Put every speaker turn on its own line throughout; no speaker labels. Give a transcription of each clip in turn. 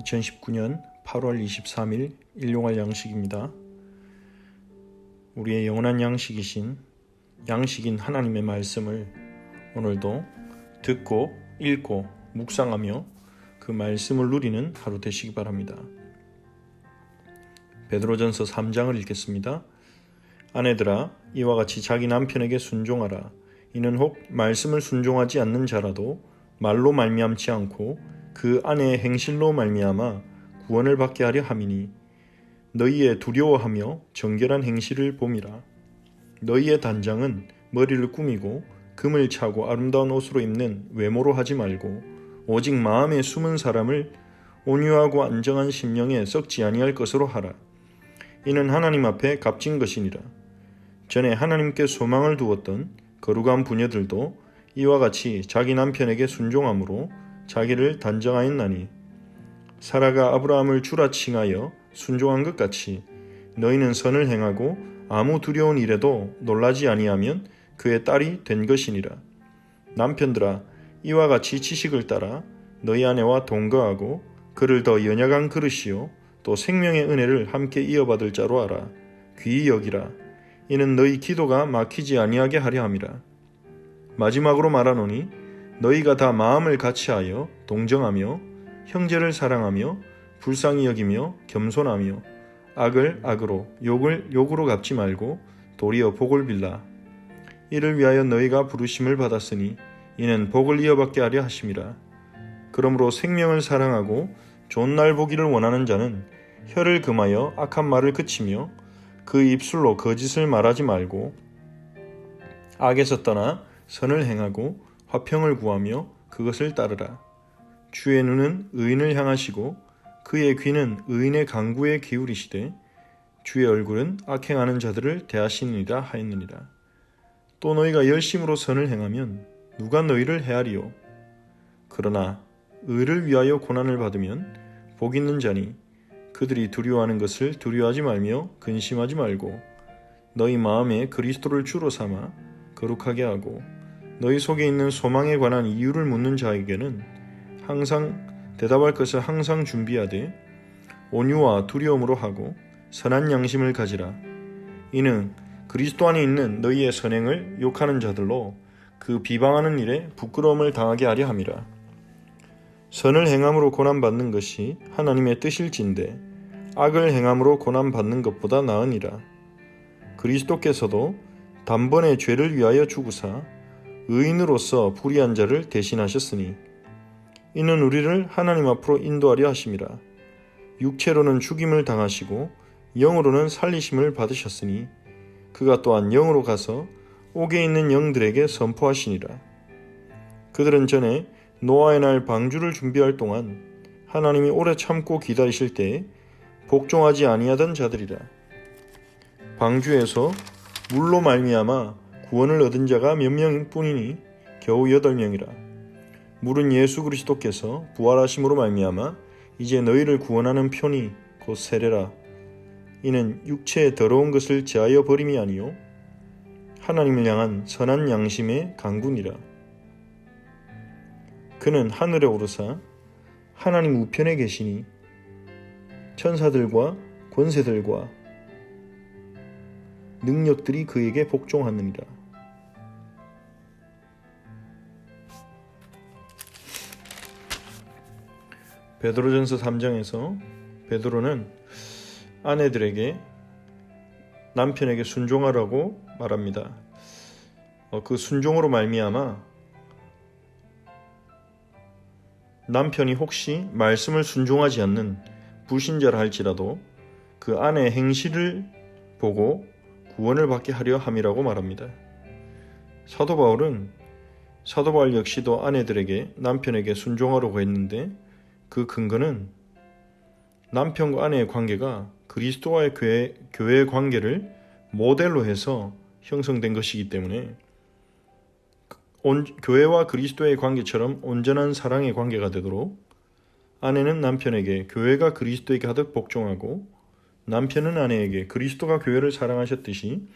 2019년 8월 23일 일용할 양식입니다. 우리의 영원한 양식이신 양식인 하나님의 말씀을 오늘도 듣고 읽고 묵상하며 그 말씀을 누리는 하루 되시기 바랍니다. 베드로전서 3장을 읽겠습니다. 아내들아, 이와 같이 자기 남편에게 순종하라. 이는 혹 말씀을 순종하지 않는 자라도 말로 말미암지 않고 그 아내의 행실로 말미암아 구원을 받게 하려 함이니, 너희의 두려워하며 정결한 행실을 봄이라. 너희의 단장은 머리를 꾸미고 금을 차고 아름다운 옷으로 입는 외모로 하지 말고 오직 마음에 숨은 사람을 온유하고 안정한 심령에 썩지 아니할 것으로 하라. 이는 하나님 앞에 값진 것이니라. 전에 하나님께 소망을 두었던 거룩한 부녀들도 이와 같이 자기 남편에게 순종함으로 자기를 단정하였나니, 사라가 아브라함을 주라 칭하여 순종한 것 같이 너희는 선을 행하고 아무 두려운 일에도 놀라지 아니하면 그의 딸이 된 것이니라. 남편들아, 이와 같이 지식을 따라 너희 아내와 동거하고 그를 더 연약한 그릇이요 또 생명의 은혜를 함께 이어받을 자로 알아. 귀히 여기라. 이는 너희 기도가 막히지 아니하게 하려 함이라. 마지막으로 말하노니, 너희가 다 마음을 같이하여 동정하며 형제를 사랑하며 불쌍히 여기며 겸손하며 악을 악으로 욕을 욕으로 갚지 말고 도리어 복을 빌라. 이를 위하여 너희가 부르심을 받았으니 이는 복을 이어받게 하려 하심이라. 그러므로 생명을 사랑하고 좋은 날 보기를 원하는 자는 혀를 금하여 악한 말을 그치며 그 입술로 거짓을 말하지 말고 악에서 떠나 선을 행하고 화평을 구하며 그것을 따르라. 주의 눈은 의인을 향하시고 그의 귀는 의인의 간구에 기울이시되 주의 얼굴은 악행하는 자들을 대하시느니라 하였느니라. 또 너희가 열심으로 선을 행하면 누가 너희를 헤아리요? 그러나 의를 위하여 고난을 받으면 복 있는 자니, 그들이 두려워하는 것을 두려워하지 말며 근심하지 말고 너희 마음에 그리스도를 주로 삼아 거룩하게 하고, 너희 속에 있는 소망에 관한 이유를 묻는 자에게는 항상 대답할 것을 항상 준비하되 온유와 두려움으로 하고 선한 양심을 가지라. 이는 그리스도 안에 있는 너희의 선행을 욕하는 자들로 그 비방하는 일에 부끄러움을 당하게 하려 함이라. 선을 행함으로 고난받는 것이 하나님의 뜻일진데 악을 행함으로 고난받는 것보다 나으니라. 그리스도께서도 단번에 죄를 위하여 죽으사 의인으로서 불의한 자를 대신하셨으니, 이는 우리를 하나님 앞으로 인도하려 하심이라. 육체로는 죽임을 당하시고 영으로는 살리심을 받으셨으니 그가 또한 영으로 가서 옥에 있는 영들에게 선포하시니라. 그들은 전에 노아의 날 방주를 준비할 동안 하나님이 오래 참고 기다리실 때에 복종하지 아니하던 자들이라. 방주에서 물로 말미암아 구원을 얻은 자가 몇 명뿐이니 겨우 8명이라. 물은 예수 그리스도께서 부활하심으로 말미암아 이제 너희를 구원하는 편이 곧 세례라. 이는 육체의 더러운 것을 제하여 버림이 아니요 하나님을 향한 선한 양심의 강군이라. 그는 하늘에 오르사 하나님 우편에 계시니 천사들과 권세들과 능력들이 그에게 복종하느니라. 베드로전서 3장에서 베드로는 아내들에게 남편에게 순종하라고 말합니다. 그 순종으로 말미암아 남편이 혹시 말씀을 순종하지 않는 불신자라 할지라도 그 아내의 행실을 보고 구원을 받게 하려 함이라고 말합니다. 사도 바울 역시도 아내들에게 남편에게 순종하라고 했는데, 그 근거는 남편과 아내의 관계가 그리스도와의 교회의 관계를 모델로 해서 형성된 것이기 때문에 교회와 그리스도의 관계처럼 온전한 사랑의 관계가 되도록 아내는 남편에게 교회가 그리스도에게 하듯 복종하고, 남편은 아내에게 그리스도가 교회를 사랑하셨듯이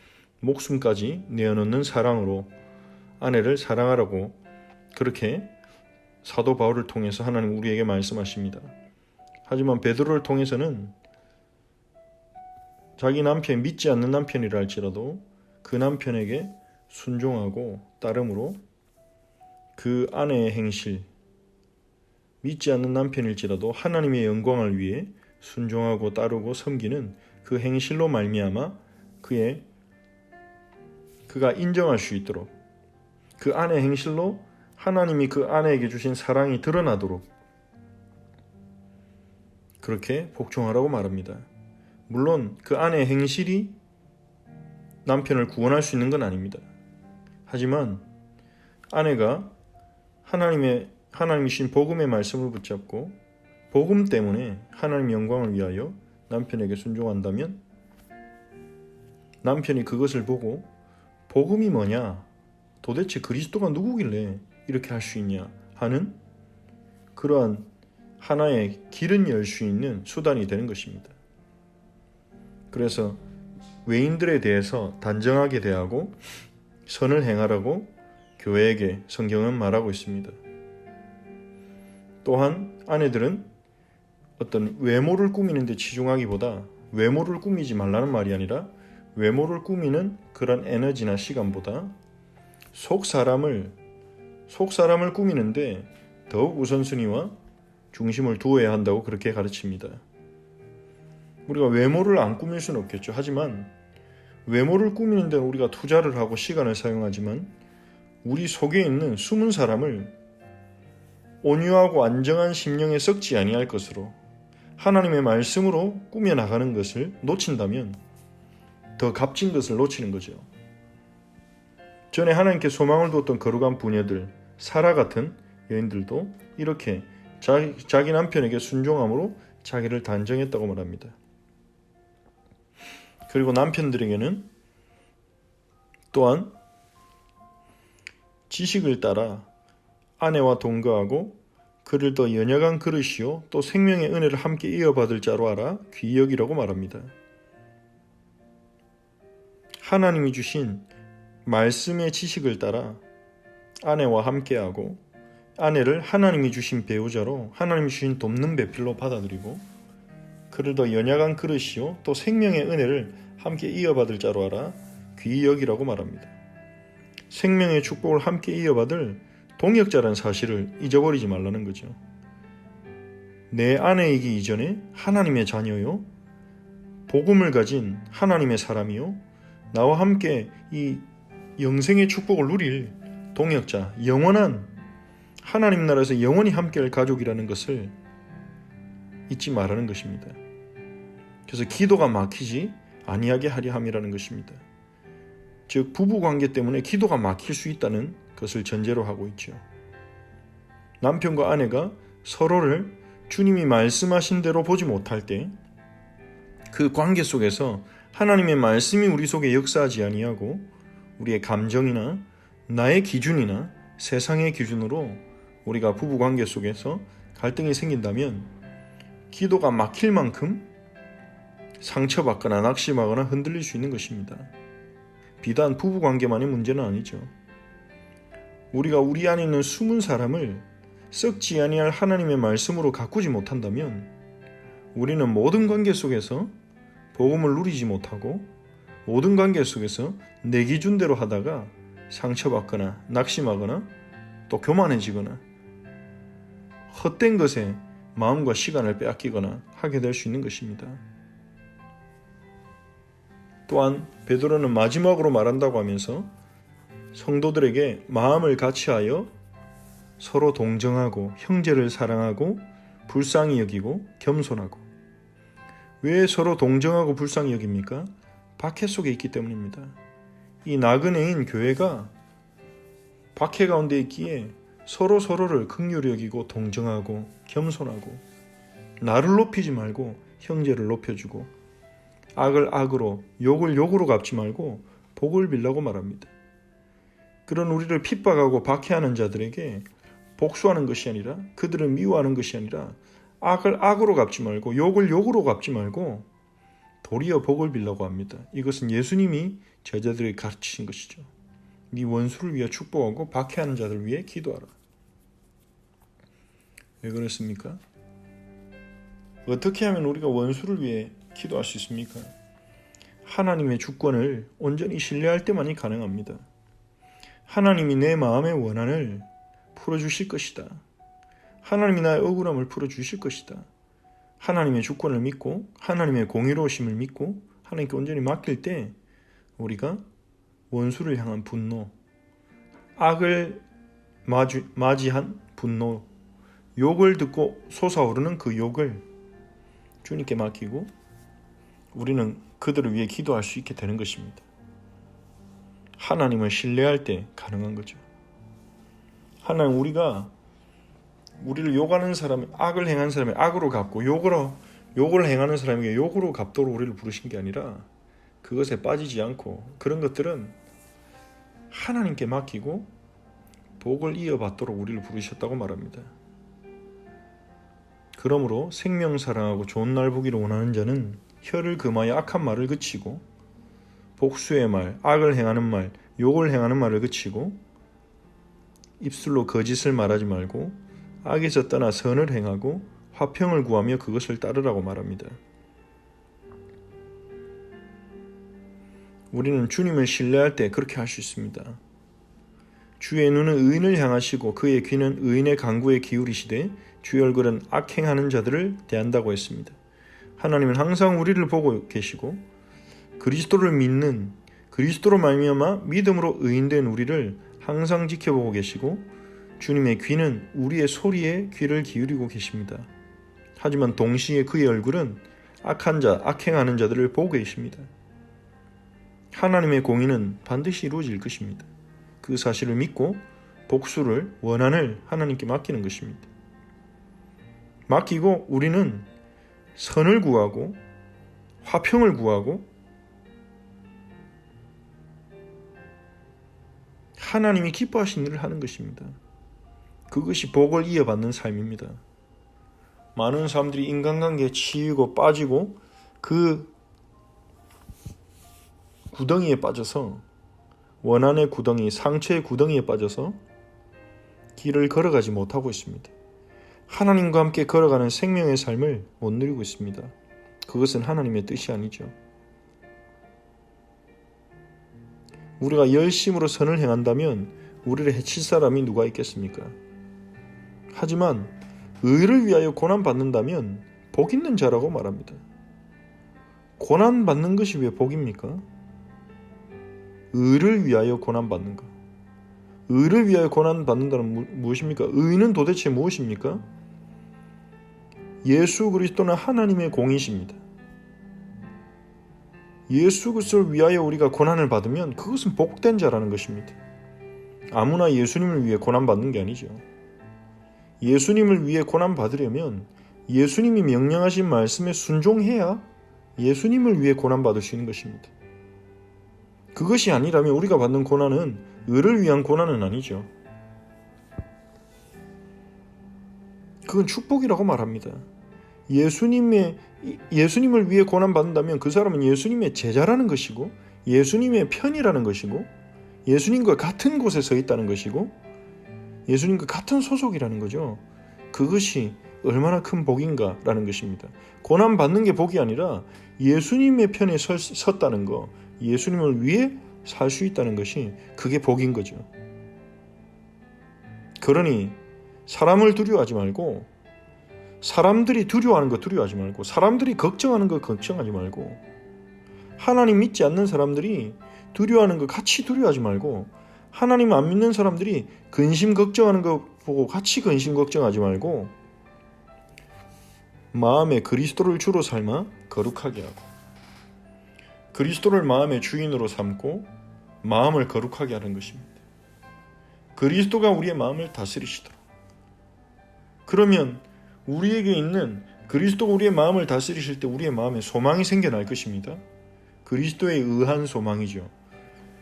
목숨까지 내어놓는 사랑으로 아내를 사랑하라고, 그렇게 사도 바울을 통해서 하나님 우리에게 말씀하십니다. 하지만 베드로를 통해서는 자기 남편이 믿지 않는 남편이라 할지라도 그 남편에게 순종하고 따름으로 그 아내의 행실, 믿지 않는 남편일지라도 하나님의 영광을 위해 순종하고 따르고 섬기는 그 행실로 말미암아 그가 인정할 수 있도록, 그 아내의 행실로 하나님이 그 아내에게 주신 사랑이 드러나도록 그렇게 복종하라고 말합니다. 물론 그 아내의 행실이 남편을 구원할 수 있는 건 아닙니다. 하지만 아내가 하나님이 주신 복음의 말씀을 붙잡고 복음 때문에 하나님의 영광을 위하여 남편에게 순종한다면 남편이 그것을 보고 복음이 뭐냐? 도대체 그리스도가 누구길래 이렇게 할 수 있냐? 하는 그러한 하나의 길은 열 수 있는 수단이 되는 것입니다. 그래서 외인들에 대해서 단정하게 대하고 선을 행하라고 교회에게 성경은 말하고 있습니다. 또한 아내들은 어떤 외모를 꾸미는 데 치중하기보다 외모를 꾸미지 말라는 말이 아니라 외모를 꾸미는 그런 에너지나 시간보다 속 사람을 꾸미는데 더욱 우선순위와 중심을 두어야 한다고 그렇게 가르칩니다. 우리가 외모를 안 꾸밀 수는 없겠죠. 하지만 외모를 꾸미는 데는 우리가 투자를 하고 시간을 사용하지만 우리 속에 있는 숨은 사람을 온유하고 안정한 심령에 썩지 아니할 것으로 하나님의 말씀으로 꾸며나가는 것을 놓친다면 더 값진 것을 놓치는 거죠. 전에 하나님께 소망을 두었던 거룩한 부녀들, 사라 같은 여인들도 이렇게 자기 남편에게 순종함으로 자기를 단정했다고 말합니다. 그리고 남편들에게는 또한 지식을 따라 아내와 동거하고 그를 더 연약한 그릇이요 또 생명의 은혜를 함께 이어받을 자로 알아 귀히 여기라고 말합니다. 하나님이 주신 말씀의 지식을 따라 아내와 함께하고 아내를 하나님이 주신 배우자로 하나님이 주신 돕는 배필로 받아들이고 그를 더 연약한 그릇이요 또 생명의 은혜를 함께 이어받을 자로 알아 귀히 여기라고 말합니다. 생명의 축복을 함께 이어받을 동역자라는 사실을 잊어버리지 말라는 거죠. 내 아내이기 이전에 하나님의 자녀요, 복음을 가진 하나님의 사람이요, 나와 함께 이 영생의 축복을 누릴 동역자, 영원한 하나님 나라에서 영원히 함께할 가족이라는 것을 잊지 말라는 것입니다. 그래서 기도가 막히지 아니하게 하려 함이라는 것입니다. 즉 부부관계 때문에 기도가 막힐 수 있다는 것을 전제로 하고 있죠. 남편과 아내가 서로를 주님이 말씀하신 대로 보지 못할 때 그 관계 속에서 하나님의 말씀이 우리 속에 역사하지 아니하고 우리의 감정이나 나의 기준이나 세상의 기준으로 우리가 부부관계 속에서 갈등이 생긴다면 기도가 막힐 만큼 상처받거나 낙심하거나 흔들릴 수 있는 것입니다. 비단 부부관계만의 문제는 아니죠. 우리가 우리 안에 있는 숨은 사람을 썩지 아니할 하나님의 말씀으로 가꾸지 못한다면 우리는 모든 관계 속에서 복음을 누리지 못하고 모든 관계 속에서 내 기준대로 하다가 상처받거나 낙심하거나 또 교만해지거나 헛된 것에 마음과 시간을 빼앗기거나 하게 될 수 있는 것입니다. 또한 베드로는 마지막으로 말한다고 하면서 성도들에게 마음을 같이하여 서로 동정하고 형제를 사랑하고 불쌍히 여기고 겸손하고. 왜 서로 동정하고 불쌍히 여깁니까? 박해 속에 있기 때문입니다. 이 나그네인 교회가 박해 가운데 있기에 서로를 긍휼히 여기고 동정하고 겸손하고 나를 높이지 말고 형제를 높여주고 악을 악으로 욕을 욕으로 갚지 말고 복을 빌라고 말합니다. 그런 우리를 핍박하고 박해하는 자들에게 복수하는 것이 아니라 그들을 미워하는 것이 아니라 악을 악으로 갚지 말고 욕을 욕으로 갚지 말고 도리어 복을 빌라고 합니다. 이것은 예수님이 제자들에게 가르치신 것이죠. 네 원수를 위해 축복하고 박해하는 자들 위해 기도하라. 왜 그랬습니까? 어떻게 하면 우리가 원수를 위해 기도할 수 있습니까? 하나님의 주권을 온전히 신뢰할 때만이 가능합니다. 하나님이 내 마음의 원한을 풀어주실 것이다. 하나님이 나의 억울함을 풀어주실 것이다. 하나님의 주권을 믿고 하나님의 공의로우심을 믿고 하나님께 온전히 맡길 때 우리가 원수를 향한 분노, 악을 맞이한 분노, 욕을 듣고 솟아오르는 그 욕을 주님께 맡기고 우리는 그들을 위해 기도할 수 있게 되는 것입니다. 하나님을 신뢰할 때 가능한 거죠. 하나님, 우리를 욕하는 사람이, 악을 행한 사람이 악으로 갚고 욕을 행하는 사람에게 욕으로 갚도록 우리를 부르신 게 아니라 그것에 빠지지 않고 그런 것들은 하나님께 맡기고 복을 이어받도록 우리를 부르셨다고 말합니다. 그러므로 생명 사랑하고 좋은 날 보기를 원하는 자는 혀를 금하여 악한 말을 그치고 복수의 말, 악을 행하는 말, 욕을 행하는 말을 그치고 입술로 거짓을 말하지 말고 악에서 떠나 선을 행하고 화평을 구하며 그것을 따르라고 말합니다. 우리는 주님을 신뢰할 때 그렇게 할 수 있습니다. 주의 눈은 의인을 향하시고 그의 귀는 의인의 간구에 기울이시되 주의 얼굴은 악행하는 자들을 대한다고 했습니다. 하나님은 항상 우리를 보고 계시고 그리스도를 믿는, 그리스도로 말미암아 믿음으로 의인된 우리를 항상 지켜보고 계시고 주님의 귀는 우리의 소리에 귀를 기울이고 계십니다. 하지만 동시에 그의 얼굴은 악한 자, 악행하는 자들을 보고 계십니다. 하나님의 공의는 반드시 이루어질 것입니다. 그 사실을 믿고 복수를, 원한을 하나님께 맡기는 것입니다. 맡기고 우리는 선을 구하고 화평을 구하고 하나님이 기뻐하시는 일을 하는 것입니다. 그것이 복을 이어받는 삶입니다. 많은 사람들이 인간관계에 치이고 빠지고 그 구덩이에 빠져서, 원한의 구덩이, 상처의 구덩이에 빠져서 길을 걸어가지 못하고 있습니다. 하나님과 함께 걸어가는 생명의 삶을 못 누리고 있습니다. 그것은 하나님의 뜻이 아니죠. 우리가 열심으로 선을 행한다면 우리를 해칠 사람이 누가 있겠습니까? 하지만 의를 위하여 고난받는다면 복 있는 자라고 말합니다. 고난받는 것이 왜 복입니까? 의를 위하여 고난받는 것. 의를 위하여 고난받는다는 무엇입니까? 의는 도대체 무엇입니까? 예수 그리스도는 하나님의 공이십니다. 예수 그리스도를 위하여 우리가 고난을 받으면 그것은 복된 자라는 것입니다. 아무나 예수님을 위해 고난받는 게 아니죠. 예수님을 위해 고난받으려면 예수님이 명령하신 말씀에 순종해야 예수님을 위해 고난받을 수 있는 것입니다. 그것이 아니라면 우리가 받는 고난은 의를 위한 고난은 아니죠. 그건 축복이라고 말합니다. 예수님을 위해 고난받는다면 그 사람은 예수님의 제자라는 것이고 예수님의 편이라는 것이고 예수님과 같은 곳에 서 있다는 것이고 예수님과 같은 소속이라는 거죠. 그것이 얼마나 큰 복인가라는 것입니다. 고난받는 게 복이 아니라 예수님의 편에 섰다는 거, 예수님을 위해 살 수 있다는 것이 그게 복인 거죠. 그러니 사람을 두려워하지 말고, 사람들이 두려워하는 거 두려워하지 말고, 사람들이 걱정하는 거 걱정하지 말고, 하나님 믿지 않는 사람들이 두려워하는 거 같이 두려워하지 말고, 하나님 안 믿는 사람들이 근심 걱정하는 거 보고 같이 근심 걱정하지 말고 마음에 그리스도를 주로 삼아 거룩하게 하고 그리스도를 마음의 주인으로 삼고 마음을 거룩하게 하는 것입니다. 그리스도가 우리의 마음을 다스리시도록. 그러면 우리에게 있는 그리스도가 우리의 마음을 다스리실 때 우리의 마음에 소망이 생겨날 것입니다. 그리스도에 의한 소망이죠.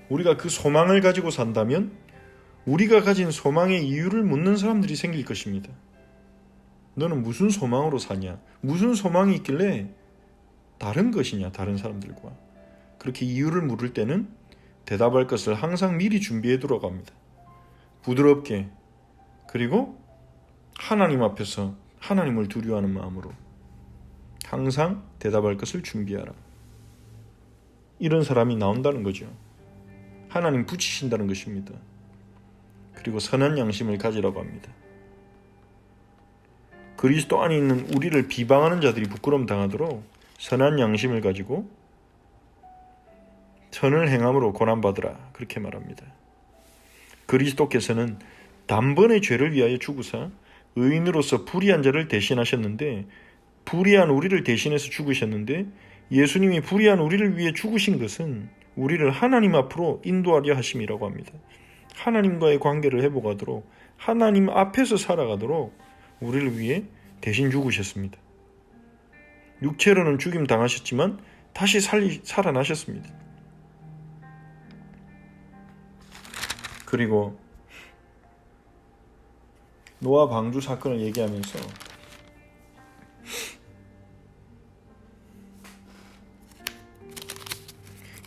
우리가 그 소망을 가지고 산다면 우리가 가진 소망의 이유를 묻는 사람들이 생길 것입니다. 너는 무슨 소망으로 사냐? 무슨 소망이 있길래 다른 것이냐? 다른 사람들과. 그렇게 이유를 물을 때는 대답할 것을 항상 미리 준비해 두라고 합니다. 부드럽게, 그리고 하나님 앞에서 하나님을 두려워하는 마음으로. 항상 대답할 것을 준비하라. 이런 사람이 나온다는 거죠. 하나님 붙이신다는 것입니다. 그리고 선한 양심을 가지라고 합니다. 그리스도 안에 있는 우리를 비방하는 자들이 부끄러움 당하도록 선한 양심을 가지고 선을 행함으로 고난받으라, 그렇게 말합니다. 그리스도께서는 단번에 죄를 위하여 죽으사 의인으로서 불의한 자를 대신하셨는데, 불의한 우리를 대신해서 죽으셨는데, 예수님이 불의한 우리를 위해 죽으신 것은 우리를 하나님 앞으로 인도하려 하심이라고 합니다. 하나님과의 관계를 회복하도록, 하나님 앞에서 살아가도록 우리를 위해 대신 죽으셨습니다. 육체로는 죽임 당하셨지만 다시 살아나셨습니다. 그리고 노아 방주 사건을 얘기하면서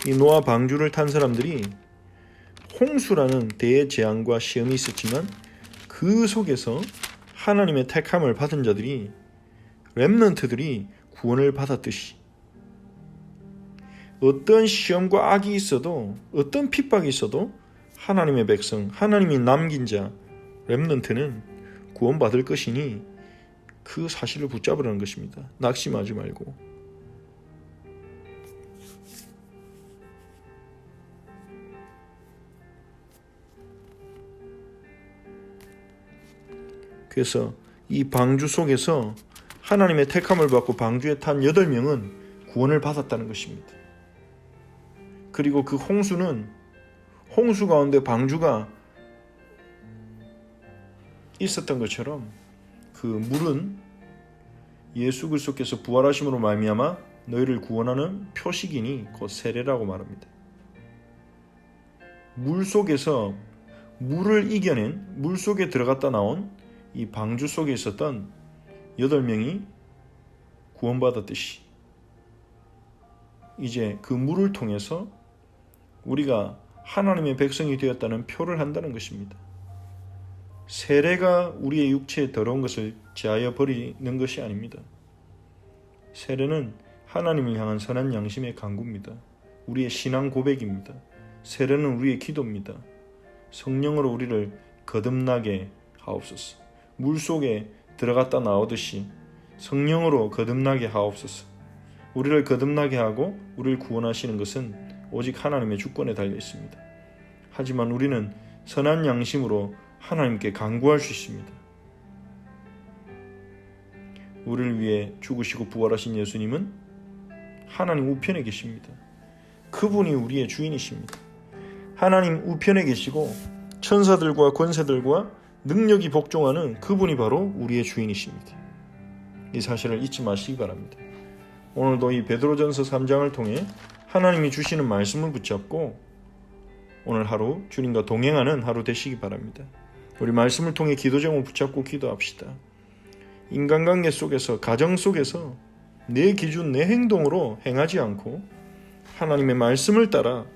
이 노아 방주를 탄 사람들이 홍수라는 대재앙과 시험이 있었지만 그 속에서 하나님의 택함을 받은 자들이, 렘넌트들이 구원을 받았듯이 어떤 시험과 악이 있어도, 어떤 핍박이 있어도 하나님의 백성, 하나님이 남긴 자, 렘넌트는 구원받을 것이니 그 사실을 붙잡으라는 것입니다. 낙심하지 말고. 그래서 이 방주 속에서 하나님의 택함을 받고 방주에 탄 8명은 구원을 받았다는 것입니다. 그리고 그 홍수 가운데 방주가 있었던 것처럼 그 물은 예수 그리스도께서 부활하심으로 말미암아 너희를 구원하는 표식이니 곧 세례라고 말합니다. 물 속에서 물을 이겨낸, 물 속에 들어갔다 나온 이 방주 속에 있었던 8명이 구원받았듯이 이제 그 물을 통해서 우리가 하나님의 백성이 되었다는 표를 한다는 것입니다. 세례가 우리의 육체에 더러운 것을 제하여 버리는 것이 아닙니다. 세례는 하나님을 향한 선한 양심의 간구입니다. 우리의 신앙 고백입니다. 세례는 우리의 기도입니다. 성령으로 우리를 거듭나게 하옵소서. 물속에 들어갔다 나오듯이 성령으로 거듭나게 하옵소서. 우리를 거듭나게 하고 우리를 구원하시는 것은 오직 하나님의 주권에 달려 있습니다. 하지만 우리는 선한 양심으로 하나님께 간구할 수 있습니다. 우리를 위해 죽으시고 부활하신 예수님은 하나님 우편에 계십니다. 그분이 우리의 주인이십니다. 하나님 우편에 계시고 천사들과 권세들과 능력이 복종하는 그분이 바로 우리의 주인이십니다. 이 사실을 잊지 마시기 바랍니다. 오늘도 이 베드로전서 3장을 통해 하나님이 주시는 말씀을 붙잡고 오늘 하루 주님과 동행하는 하루 되시기 바랍니다. 우리 말씀을 통해 기도 제목을 붙잡고 기도합시다. 인간관계 속에서, 가정 속에서 내 기준, 내 행동으로 행하지 않고 하나님의 말씀을 따라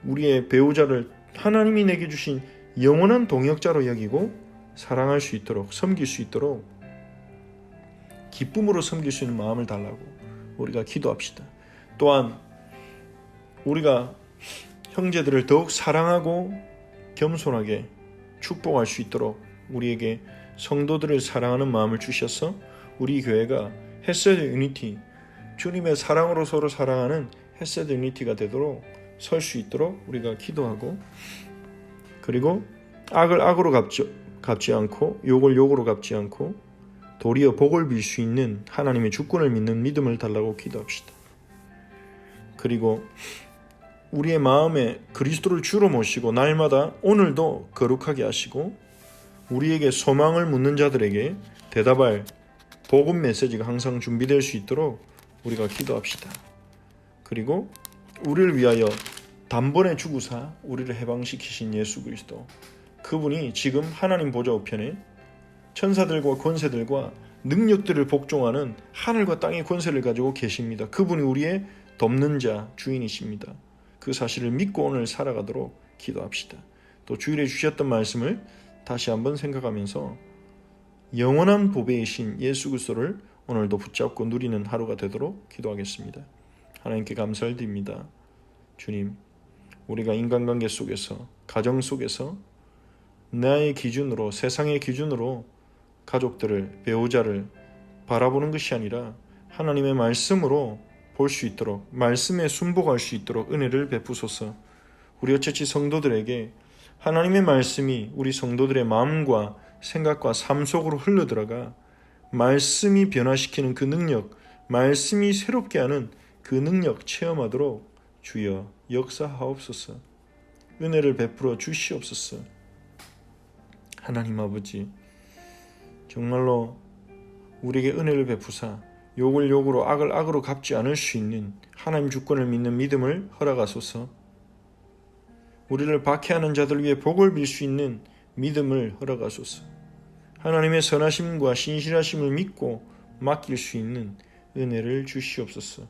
우리의 배우자를 하나님이 내게 주신 영원한 동역자로 여기고 사랑할 수 있도록, 섬길 수 있도록 기쁨으로 섬길 수 있는 마음을 달라고 우리가 기도합시다. 또한 우리가 형제들을 더욱 사랑하고 겸손하게 축복할 수 있도록 우리에게 성도들을 사랑하는 마음을 주셔서 우리 교회가 헤세드 유니티, 주님의 사랑으로 서로 사랑하는 헤세드 유니티가 되도록 설 수 있도록 우리가 기도하고, 그리고 악을 악으로 갚지 않고 욕을 욕으로 갚지 않고 도리어 복을 빌 수 있는 하나님의 주권을 믿는 믿음을 달라고 기도합시다. 그리고 우리의 마음에 그리스도를 주로 모시고 날마다 오늘도 거룩하게 하시고 우리에게 소망을 묻는 자들에게 대답할 복음 메시지가 항상 준비될 수 있도록 우리가 기도합시다. 그리고 우리를 위하여 단번에 죽으사 우리를 해방시키신 예수 그리스도, 그분이 지금 하나님 보좌 우편에 천사들과 권세들과 능력들을 복종하는 하늘과 땅의 권세를 가지고 계십니다. 그분이 우리의 돕는 자, 주인이십니다. 그 사실을 믿고 오늘 살아가도록 기도합시다. 또 주일에 주셨던 말씀을 다시 한번 생각하면서 영원한 보배이신 예수 그리스도를 오늘도 붙잡고 누리는 하루가 되도록 기도하겠습니다. 하나님께 감사를 드립니다. 주님, 우리가 인간관계 속에서, 가정 속에서 나의 기준으로, 세상의 기준으로 가족들을, 배우자를 바라보는 것이 아니라 하나님의 말씀으로 볼 수 있도록, 말씀에 순복할 수 있도록 은혜를 베푸소서. 우리 어체치 성도들에게 하나님의 말씀이 우리 성도들의 마음과 생각과 삶 속으로 흘러들어가 말씀이 변화시키는 그 능력, 말씀이 새롭게 하는 그 능력 체험하도록 주여 역사하옵소서. 은혜를 베풀어 주시옵소서. 하나님 아버지, 정말로 우리에게 은혜를 베푸사 욕을 욕으로 악을 악으로 갚지 않을 수 있는 하나님 주권을 믿는 믿음을 허락하소서. 우리를 박해하는 자들 위해 복을 빌 수 있는 믿음을 허락하소서. 하나님의 선하심과 신실하심을 믿고 맡길 수 있는 은혜를 주시옵소서.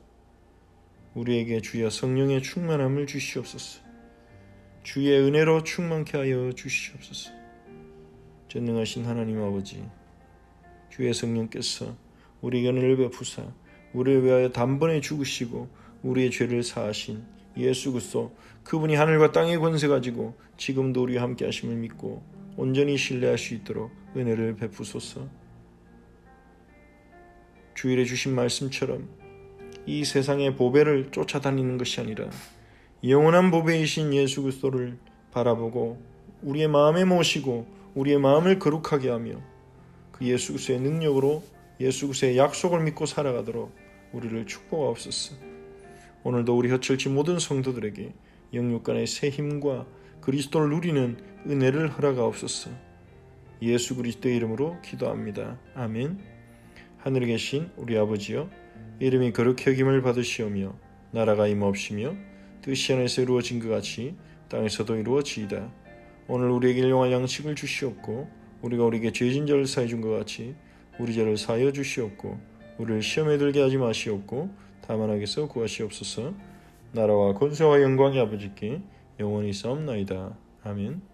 우리에게 주여 성령의 충만함을 주시옵소서. 주의 은혜로 충만케 하여 주시옵소서. 전능하신 하나님 아버지, 주의 성령께서 우리에게 은혜를 베푸사 우리를 위하여 단번에 죽으시고 우리의 죄를 사하신 예수 그리스도, 그분이 하늘과 땅의 권세 가지고 지금도 우리와 함께 하심을 믿고 온전히 신뢰할 수 있도록 은혜를 베푸소서. 주일에 주신 말씀처럼 이 세상의 보배를 쫓아다니는 것이 아니라 영원한 보배이신 예수 그리스도를 바라보고 우리의 마음에 모시고 우리의 마음을 거룩하게 하며 그 예수 그리스도의 능력으로 예수 그리스도의 약속을 믿고 살아가도록 우리를 축복하옵소서. 오늘도 우리 혀철치 모든 성도들에게 영육간의 새 힘과 그리스도를 누리는 은혜를 허락하옵소서. 예수 그리스도의 이름으로 기도합니다. 아멘. 하늘에 계신 우리 아버지여, 이름이 거룩히 여김을 받으시오며 나라가 임하옵시며 뜻이 하늘에서 이루어진 것 같이 땅에서도 이루어지이다. 오늘 우리에게 일용할 양식을 주시옵고 우리가 우리에게 죄진 자를 사해 준 것 같이 우리 죄를 사하여 주시옵고 우리를 시험에 들게 하지 마시옵고 다만 악에서 구하시옵소서. 나라와 권세와 영광이 아버지께 영원히 있사옵나이다. 아멘.